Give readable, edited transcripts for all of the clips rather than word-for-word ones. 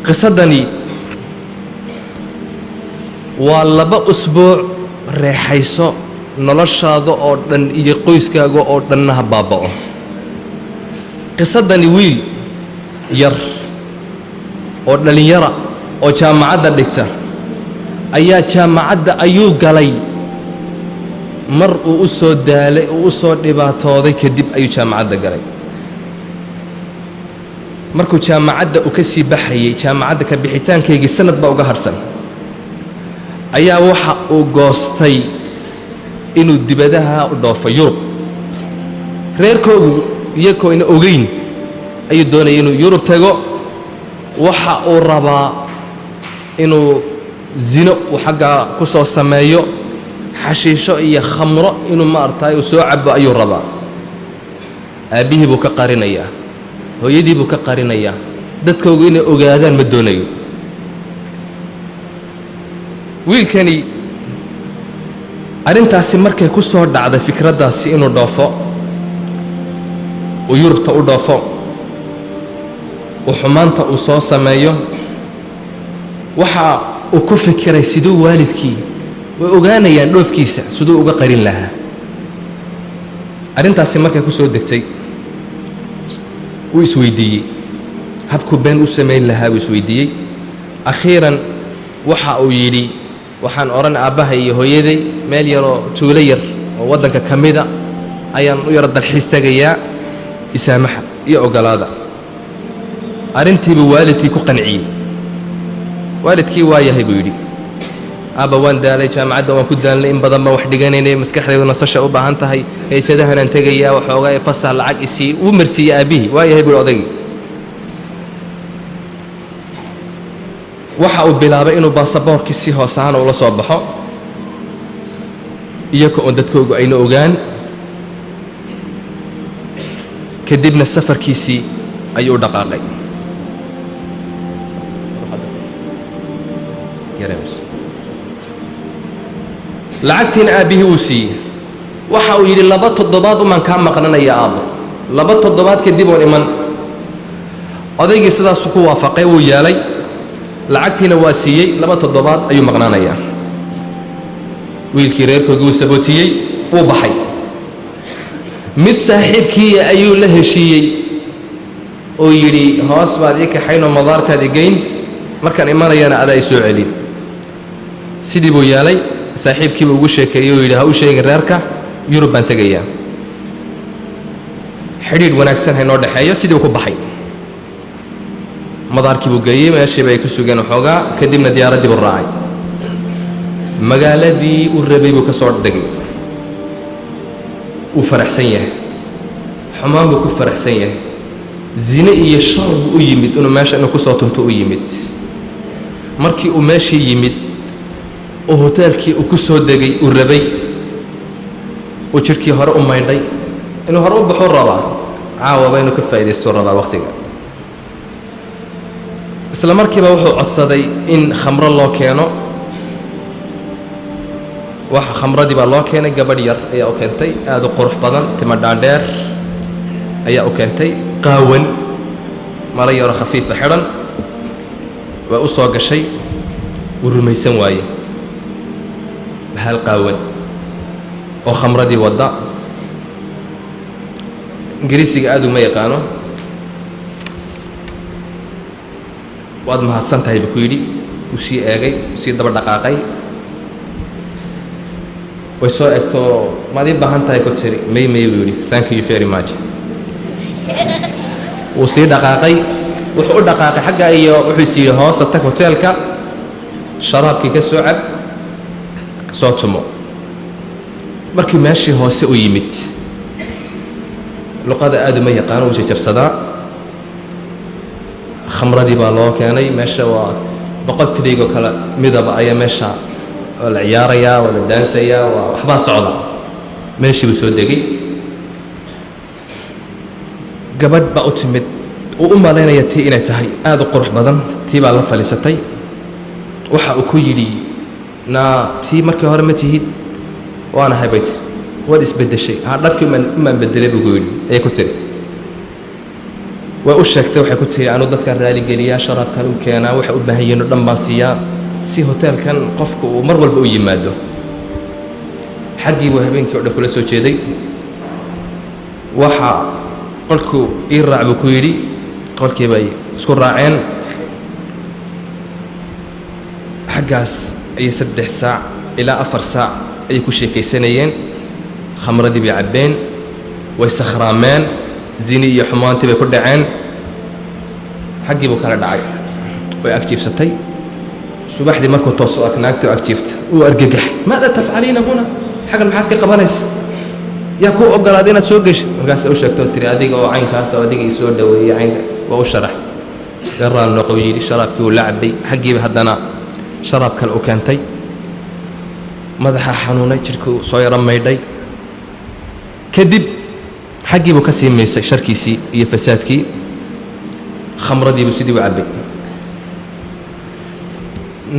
qisadani waa 2 usbuuc reexayso noloshaada oo dhan iyo qoyskaaga oo dhanna baaba'o. qisadani wiil yar oo dhalinyara oo jaamacadda dhigta ayaa jaamacadda ayuu galay mar uu u soo daalay uu u soo dhibaatooday kadib ayuu jaamacadda galay. markuu jaamacadda u ka sii baxayay jaamacadda ka bixitaankeygii sanad baa uga harsan ayaa waxa uu goostay inuu dibadaha u dhoofo Yurub. reerkoodu iyagoo ina ogeyn ayuu doonayay inuu Yurub tago. waxa uu rabaa inuu zino uu xagga ku soo sameeyo xashiisho iyo khamro inuu maartay uu soo cabo ayuu rabaa. aabihii buu ka qarinayaa, hooyadii buu ka qarinayaa, dadkoogu inay ogaadaan ma doonayo. wiilkani arrintaasi markay ku soo dhacday fikraddaasi inuu dhoofo uu Yurubta u dhoofo uu xumaanta uu soo sameeyo waxa uu ku fikiray siduu waalidkii way ogaanayaan dhoofkiisa siduu uga qarin lahaa. arrintaasi markay ku soo degtay wuu isweydiiyey habku been u samayn lahaa wuu isweydiiyey. akhiiran waxa uu yidhi waxaan oran aabbahay iyo hooyaday meel yaroo tuulo yar oo waddanka ka mida ayaan u yaro dalxiis tagayaa isaamaxa iyo ogolaada. arrintiibuu waalidkii ku qanciyey. waalidkii waa yahay buu yidhi aabba waan daalay jaamacadda waan ku daalnay in badan baan wax dhiganaynay maskaxdaydu nasasha u baahan tahay heysadahanaan tegayaa waxoogaa fasax lacag isii uu marsiiyey aabbihii waa yahay buu odaygii. waxa uu bilaabay inuu baasaboorkii si hoos ahaan ula soo baxo iyagoo oon dadkoogu ayna ogaan. kadibna safarkiisii ayuu u dhaqaaqay. lacagtiina aabbihii wuu siiyey. waxa uu yidhi 2 toddobaad umaan kaa maqnanaya aabbo, 2 toddobaad kadib oon iman. odaygii sidaasuu ku waafaqay wuu yeelay. lacagtiina waa siiyey. 2 toddobaad ayuu maqnaanayaa. wiilkii reerkoogii wuu sabootiyey wuu baxay. mid saaxiibkii ayuu la heshiiyey oo yidhi hoos baad ii kaxaynoo madaarkaad i geyn markaan imanayana adaa i soo celin. sidii buu yeelay. saaxiibkiiba ugu sheekeeyey oo yidhi ha u sheegin reerka Yurub baan tegayaa, xidhiidh wanaagsan haynoo dhexeeyo. sidii buu ku baxay. madaarkii buu geeyey meeshiiba ay ku sugeen waxoogaa kadibna diyaaraddii buu raacay. magaaladii uu rabay buu ka soo degay. wuu faraxsan yahay, xumaan buu ku faraxsan yahay. zine iyo shar buu u yimid inuu meesha inuu ku soo tunto u yimid. markii uu meeshii yimid oo hoteelkii uu ku soo degay uu rabay uu jirkii hore u maydhay inuu hore u baxuu rabaa caawaba inuu ka faa'iidaysto rabaa waqtiga. isla markiiba wuxuu codsaday in khamro loo keeno. waxa khamradii baa loo keenay. gabadh yar ayaa u keentay aad u qurux badan tima dhaadheer ayaa u keentay qaawan maro yaro khafiifa xidhan. waa u soo gashay wuu rumaysan waaye bahal qaawan oo khamradii wadda. ingiriisiga aad uma yaqaano. waad mahadsan tahay buu ku yidhi. wuu sii eegay wuu sii daba dhaqaaqay. way soo egto maad ii baahan tahay ku tiri may buu yidhi thank you very much. wuu sii dhaqaaqay. wuxuu u dhaqaaqay xagga iyo wuxuu is yidhi hoosta tag hoteelka sharaabkii ka soo cab soo tumo. markii meeshii hoose u yimid luqada aad uma yaqaano wuu jajabsadaa. khamradii baa loo keenay. meesha waa 100 tiriigoo kale midaba ayaa meesha waa la ciyaarayaa waa la daansayaa waa waxbaa socda. meeshii buu soo degay. gabadh baa u timid uu u malaynaya tii inay tahay aad u qurux badan. tii baa la fadhiisatay. waxa uu ku yidhi naa tii markii hore ma tihid waanahay bay tiri. waad isbeddeshay. dharkii umaan beddelay buu ku yidhi ayay ku tiri. way u sheegtay waxay ku tiri anu dadkan raali geliyaa sharabkan u keenaa waxay u baahan yihiin oo dhan baan siiyaa si hoteelkan qofka uu mar walba u yimaado xaggii buu habeenkii oo dhan kula soo jeeday waxa qolku ii raac buu ku yidhi qolkii bay isku raaceen xaggaas ayay 3 saac ilaa 4 saac ayay ku sheekaysanayeen khamradii bay cabbeen way sakhraameen zini iyo xumaantii bay ku dhaceen xaggii buu kala dhacay way agjiifsatay subaxdii markuu toos u naagtii agjiifta uu argagaxay maada tafcaliina huna xaggan maxaad ka qabanaysa yaa kuu ogolaaday inaad soo geshid markaasay u sheegtoo tiri adiga oo caynkaas oo adiga ii soo dhoweeyey caynka waa u sharax garaan noqow yidhi sharaabkii uu la cabbay xaggiiba haddana sharaab kale u keentay madaxaa xanuunay jidhkuu soo yaro maydhay kadib xaggii buu ka sii maysay sharkiisii iyo fasaadkii khamradiibuu sidii u cabbay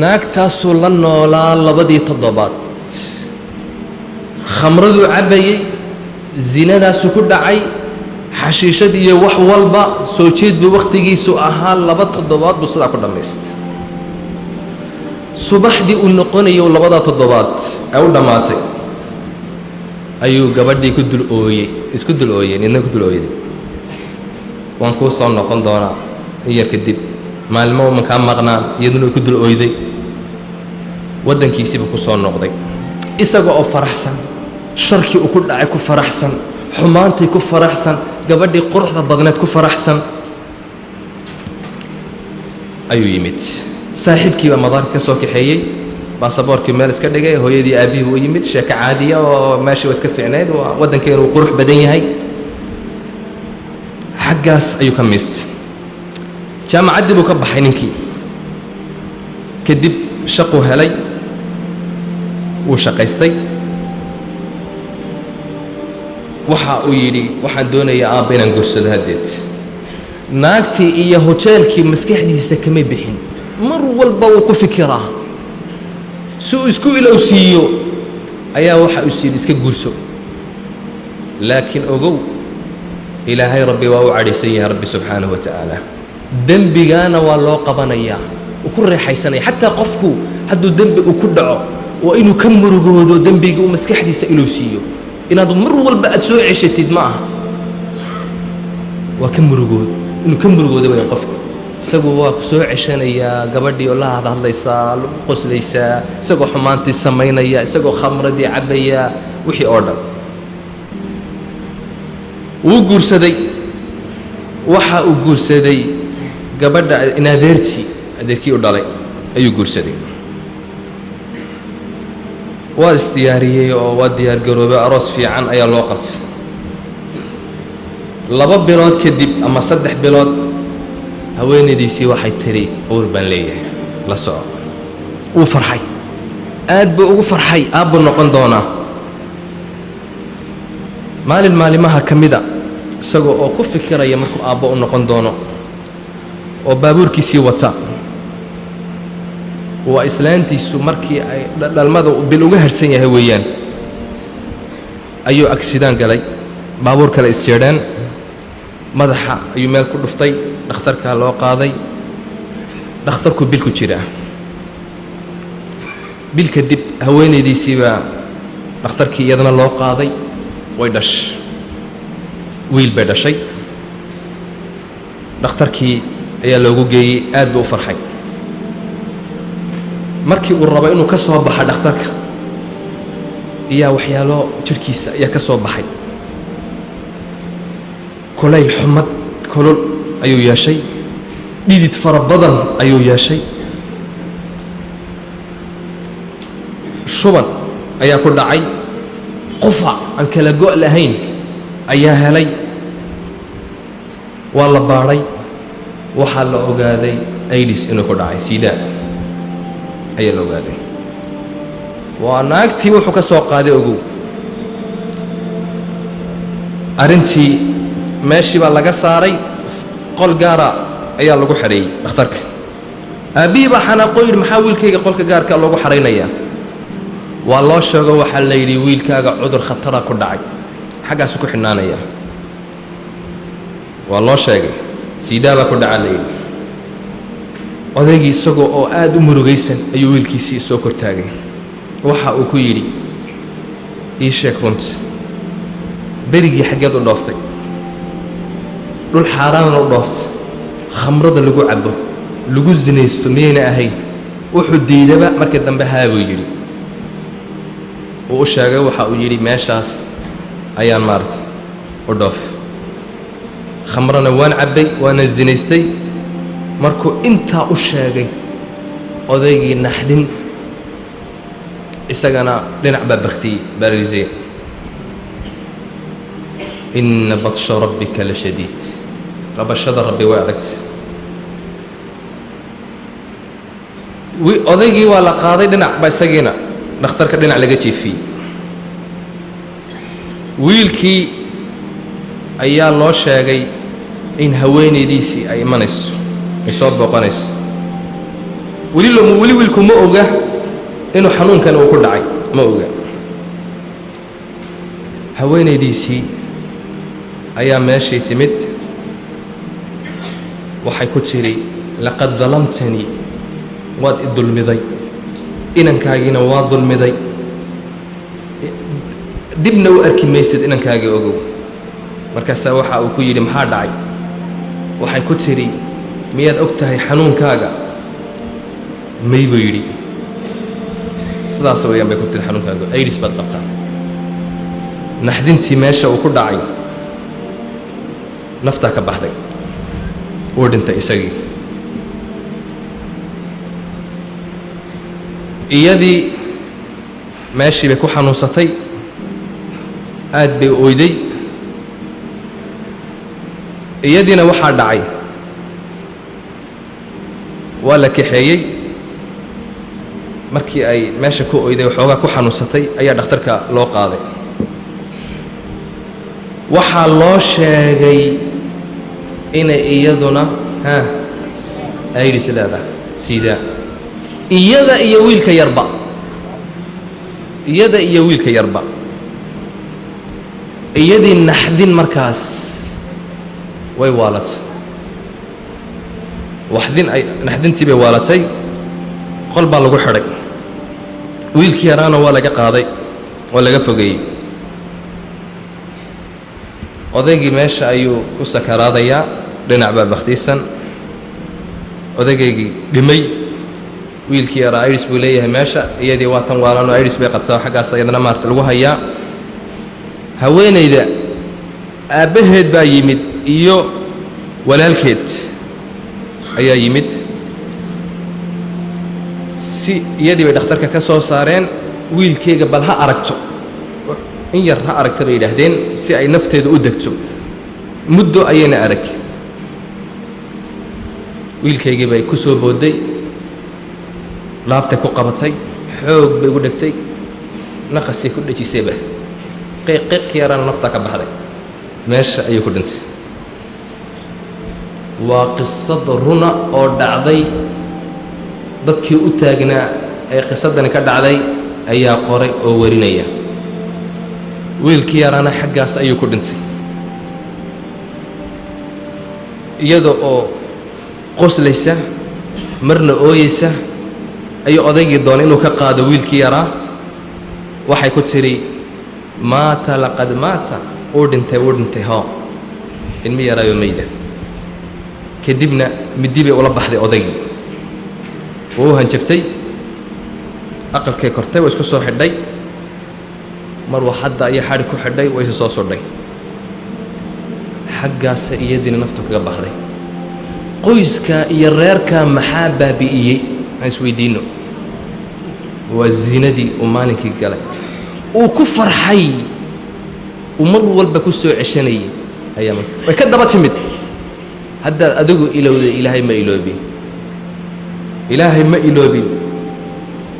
naagtaasuu la noolaa 2 toddobaad khamraduu cabbayey zinadaasuu ku dhacay xashiishad iyo wax walba soo jeed buu wakhtigiisu ahaa 2 toddobaad buu sidaa ku dhammaystay subaxdii uu noqonayo 2 toddobaad ee u dhammaatay ayuu gabadhii ku dul ooyey isku dul ooyeen idna ku dul ooyday waan kuu soo noqon doonaa in yar kadib maalmo uma kaa maqnaan iyaduna ku dul ooyday waddankiisiiba ku soo noqday isaga oo faraxsan sharkii uu ku dhacay ku faraxsan xumaantii ku faraxsan gabadhii quruxda badneed ku faraxsan ayuu yimid saaxiibkiiba madaarka ka soo kaxeeyey baasaboorkii meel iska dhigay hooyadii aabihii u yimid sheeko caadiya oo meeshii waa iska fiicnayd waa waddankeenu uu qurux badan yahay xaggaas ayuu ka miistay jaamacaddii buu ka baxay ninkii kadib shaquu helay wuu shaqaystay waxa uu yidhi waxaan doonayaa aabba inaan guursado haddeed naagtii iyo hoteelkii maskaxdiisa kamay bixin mar walba wuu ku fikiraa si uu isku ilowsiiyo ayaa waxa uu yidhi iska guurso laakiin ogow ilaahay rabbi waa u cadhaysan yahay rabbi subxaanahu wa tacaala dembigaana waa loo qabanayaa uu ku reexaysanaya xataa qofku hadduu dembi uu ku dhaco waa inuu ka murugoodo dembiga uu maskaxdiisa ilowsiiyo inaad mar walba aad soo ceshatid ma aha waa ka murugood inuu ka murugoodo weyn qofku isagu waa ku soo ceshanayaa gabadhii oo la hadlaysaa lagu qoslaysaa isagoo xumaantii samaynaya isagoo khamradii cabbaya wixii oo dhan wuu guursaday waxa uu guursaday gabadha in adeerkii u dhalay ayuu guursaday waa isdiyaariyey oo waa diyaargaroobay aroos fiican ayaa loo qabtay 2 bilood kadib ama 3 bilood haweenaydiisii waxay tiri uur baan leeyahay la soco wuu farxay aad buu ugu farxay aabbuu noqon doonaa maalin maalimaha ka mida isagoo oo ku fikiraya markuu aabbo u noqon doono oo baabuurkiisii wata waa islaantiisu markii ay dhalmada bil uga harsan yahay weeyaan ayuu agsidaan galay baabuur kale isjeedheen madaxa ayuu meel ku dhuftay dhakhtarkaa loo qaaday dhakhtarku bil ku jira bil kadib haweenaydiisii baa dhakhtarkii iyadana loo qaaday way dhashay wiil bay dhashay dhakhtarkii ayaa loogu geeyey aad buu u farxay markii uu rabo inuu ka soo baxa dhakhtarka ayaa waxyaalo jirkiisa ayaa ka soo baxay kulayl xumad kulul ayuu yeeshay dhidid fara badan ayuu yeeshay shuban ayaa ku dhacay qufac aan kala go' lahayn ayaa helay waa la baadhay waxaa la ogaaday aids inuu ku dhacay sidaa ayaa la ogaaday waa naagtii wuxuu ka soo qaaday ogow arrintii meeshii baa laga saaray qol gaara ayaa lagu xareeyey dhakhtarka aabbihii baa xanaaqoo yidhi maxaa wiilkayga qolka gaarka loogu xaraynayaa waa loo sheego waxaa la yidhi wiilkaaga cudur khatara ku dhacay xaggaasu ku xidhnaanaya waa loo sheegay siidaa baa ku dhaca la yidhi odaygii isagoo oo aad u murugaysan ayuu wiilkiisii soo kortaagay waxa uu ku yidhi ii sheeg runta berigii xaggeed u dhooftay dhul xaaraana u dhooftay khamrada lagu cabo lagu zinaysto miyayna ahayn wuxuu diidaba markii dambe haa buu yidhi uu u sheegay waxa uu yidhi meeshaas ayaan maaragtay u dhoof khamrana waan cabbay waana zinaystay markuu intaa u sheegay odaygii naxdin isagana dhinac baa baktiyey baariisay inna batsha rabbika la shadiid qabashada rabbi way adagtay odaygii waa la qaaday dhinac baa isagiina dhakhtarka dhinac laga jiifiyey wiilkii ayaa loo sheegay in haweenaydiisii ay imanayso ay soo booqanayso weli wiilku ma oga inuu xanuunkan uu ku dhacay ma oga haweenaydiisii ayaa meeshii timid waxay ku tiri laqad dalamtanii waad i dulmiday inankaagiina waa dulmiday dibna u arki maysid inankaagii ogow markaasaa waxa uu ku yidhi maxaa dhacay waxay ku tidhi miyaad og tahay xanuunkaaga may buu yidhi sidaas weeyaan bay ku tidhi xanuunkaaga aidis baad qabtaa naxdintii meesha uu ku dhacay naftaa ka baxday wuu dhintay isagii iyadii meeshii bay ku xanuunsatay aad bay oyday iyadiina waxaa dhacay waa la kaxeeyey markii ay meesha ku oyday waxoogaa ku xanuunsatay ayaa dhakhtarka loo qaaday waxaa loo sheegay inay iyaduna aidis leedahay siidaa iyada iyo wiilka yarba iyadii naxdin markaas way waalatay naxdintii bay waalatay qol baa lagu xidhay wiilkii yaraana waa laga qaaday waa laga fogeeyey odaygii meesha ayuu ku sakaraadayaa dhinac baa bakhtiisan odaygaygii dhimay wiilkii yaraa aidis buu leeyahay meesha iyadii waa tan waalanoo aidis bay qabtaa xaggaas ayadana maarta lagu hayaa haweenayda aabbaheed baa yimid iyo walaalkeed ayaa yimid si iyadii bay dhakhtarka ka soo saareen wiilkeyga bal ha aragto in yar ha aragta bay yidhaahdeen si ay nafteedu u degto muddo ayayna arag wiilkaygii bay ku soo boodday laabtay ku qabatay xoog bay ugu dhegtay naqasay ku dhejisayba qiiq yarana naftaa ka baxday meesha ayuu ku dhintay waa qisad runa oo dhacday dadkii u taagnaa ee qisadani ka dhacday ayaa qoray oo warinaya wiilkii yaraana xaggaas ayuu ku dhintay iyada oo qoslaysa marna ooyeysa ayuu odaygii doonay inuu ka qaado wiilkii yaraa waxay ku tidhi maata laqad maata wuu dhintay hoo ilmi yaraayo mayda kadibna middi bay ula baxday odaygii wuu u hanjabtay aqalkay kortay waa isku soo xidhay mar waa hadda ayaa xadhi ku xidhay waa isa soo sudhay xaggaasa iyadiina naftu kaga baxday qoyskaa iyo reerkaa maxaa baabi'iyey aan isweydiinno waa zinadii uu maalinkii galay uu ku farxay uu mar walba ku soo ceshanayay ayaa marka way ka daba timid haddaad adigu ilowday ilaahay ma iloobin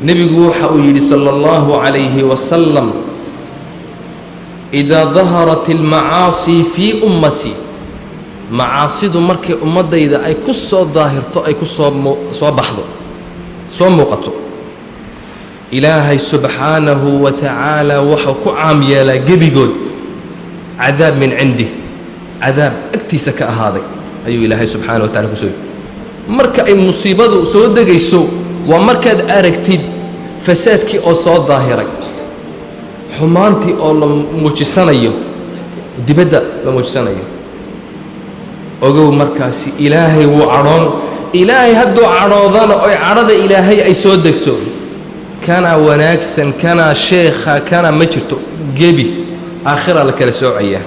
nebigu waxa uu yidhi sala allahu calayhi wasalam idaa daharat almacaasi fii ummatii macaasidu markay ummaddayda ay ku soo daahirto ay ku soo baxdo soo muuqato ilaahay subxaanahu wa tacaala waxau ku caam yeelaa gebigood cadaab min cindih cadaab agtiisa ka ahaaday ayuu ilaahay subxaana wa tacala ku soo marka ay musiibadu soo degayso waa markaad aragtid fasaadkii oo soo daahiray xumaantii oo la muujisanayo dibadda la muujisanayo ogow markaasi ilaahay wuu cadhoon ilaahay hadduu cadhoodana oy cadhada ilaahay ay soo degto kana wanaagsan kana sheekha kana ma jirto gebi aakhira la kala soocayaa